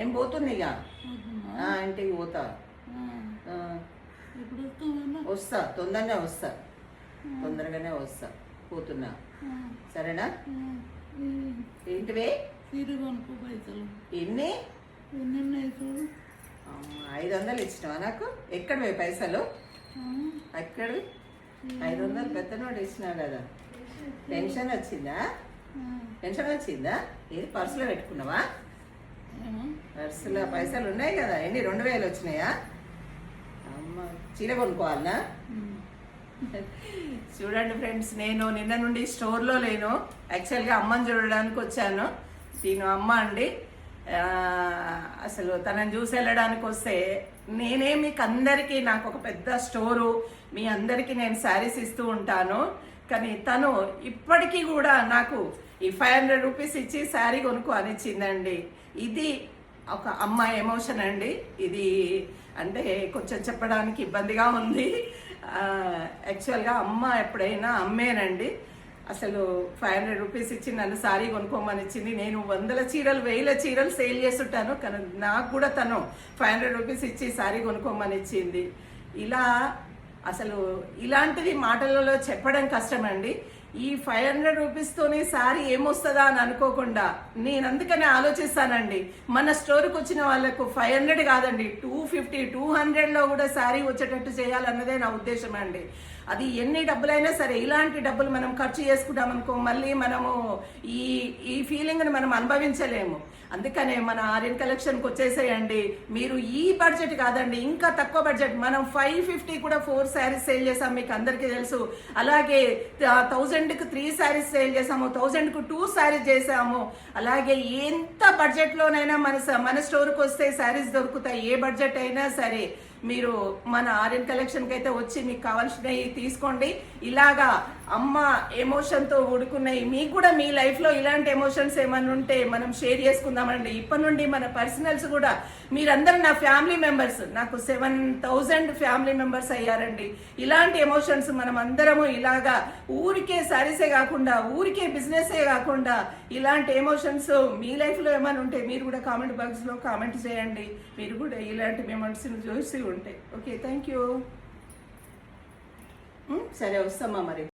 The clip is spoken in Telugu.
నేను పోతున్నా ఇక ఇంటికి పోతా. వస్తా, తొందరగానే వస్తా. పోతున్నా, సరేనా? ఏంటివే? ఎన్ని? 500 ఇచ్చినావా నాకు? ఎక్కడవే పైసలు? ఎక్కడివి? 500 పెద్ద నోటు ఇచ్చినావు కదా. పెన్షన్ వచ్చిందా? ఏది పర్సులో పెట్టుకున్నావా? పర్సులో పైసలు ఉన్నాయి కదా. ఎన్ని? 2000 వచ్చినాయా? అమ్మ, చీర కొనుక్కోవాలనా? చూడండి ఫ్రెండ్స్, నేను నిన్న నుండి స్టోర్లో లేను. యాక్చువల్గా అమ్మని చూడడానికి వచ్చాను. దీని అమ్మ అండి. అసలు తనని చూసి వెళ్ళడానికి వస్తే నేనే మీకు అందరికీ, నాకు ఒక పెద్ద స్టోరు, మీ అందరికీ నేను శారీస్ ఇస్తూ ఉంటాను. కానీ తను ఇప్పటికీ కూడా నాకు ఈ 500 రూపీస్ ఇచ్చి శారీ కొనుక్కో అనిచ్చిందండి. ఇది ఒక అమ్మ ఎమోషన్ అండి. ఇది అంటే కొంచెం చెప్పడానికి ఇబ్బందిగా ఉంది. యాక్చువల్గా అమ్మ ఎప్పుడైనా అమ్మేనండి. అసలు 500 రూపీస్ ఇచ్చి నన్ను శారీ కొనుక్కోమని ఇచ్చింది. నేను 100 చీరలు 1000 చీరలు సేల్ చేస్తుంటాను, కానీ నాకు కూడా తను 500 రూపీస్ ఇచ్చి శారీ కొనుక్కోమని ఇచ్చింది. ఇలా అసలు ఇలాంటిది మాటలలో చెప్పడం కష్టమండి. ఈ 500 రూపీస్తోనే శారీ ఏమొస్తుందా అని అనుకోకుండా నేను అందుకనే ఆలోచిస్తానండి. మన స్టోర్కి వచ్చిన వాళ్ళకు 500 కాదండి, 250, 200లో కూడా శారీ వచ్చేటట్టు చేయాలన్నదే నా ఉద్దేశం అండి. అది ఎన్ని డబ్బులైనా సరే, ఇలాంటి డబ్బులు మనం ఖర్చు చేసుకుంటాం అనుకో, మళ్ళీ మనము ఈ ఫీలింగ్ని మనం అనుభవించలేము. అందుకనే మన ఆర్యన్ కలెక్షన్కి వచ్చేసేయండి. మీరు ఈ బడ్జెట్ కాదండి, ఇంకా తక్కువ బడ్జెట్, మనం 550 కూడా 4 శారీస్ సేల్ చేసాం, మీకు అందరికీ తెలుసు. అలాగే 1000కి 3 శారీస్ సేల్ చేసాము, 1000కు 2 శారీస్ చేసాము. అలాగే ఎంత బడ్జెట్లోనైనా మన స్టోర్కి వస్తే శారీస్ దొరుకుతాయి. ఏ బడ్జెట్ అయినా సరే మీరు మన ఆర్యన్ కలెక్షన్కి అయితే వచ్చి మీకు కావాల్సినవి తీసుకోండి. ఇలాగా అమ్మ ఎమోషన్తో ఉడుకున్నాయి. మీకు కూడా మీ లైఫ్లో ఇలాంటి ఎమోషన్స్ ఏమైనా ఉంటే మనం షేర్ చేసుకుందామండి. ఇప్పటి నుండి మన పర్సనల్స్ కూడా, మీరందరూ నా ఫ్యామిలీ మెంబర్స్, నాకు 7000 ఫ్యామిలీ మెంబర్స్ అయ్యారండి. ఇలాంటి ఎమోషన్స్ మనం అందరము ఇలాగా ఊరికే శారీసే కాకుండా, ఊరికే బిజినెసే కాకుండా, ఇలాంటి ఎమోషన్స్ మీ లైఫ్లో ఏమైనా ఉంటే మీరు కూడా కామెంట్ బాక్స్లో కామెంట్ చేయండి. మీరు కూడా ఇలాంటి మెమోరీస్ని చూసి ఉంటాయి. Okay, thank you. సరే, వస్తామా మరి.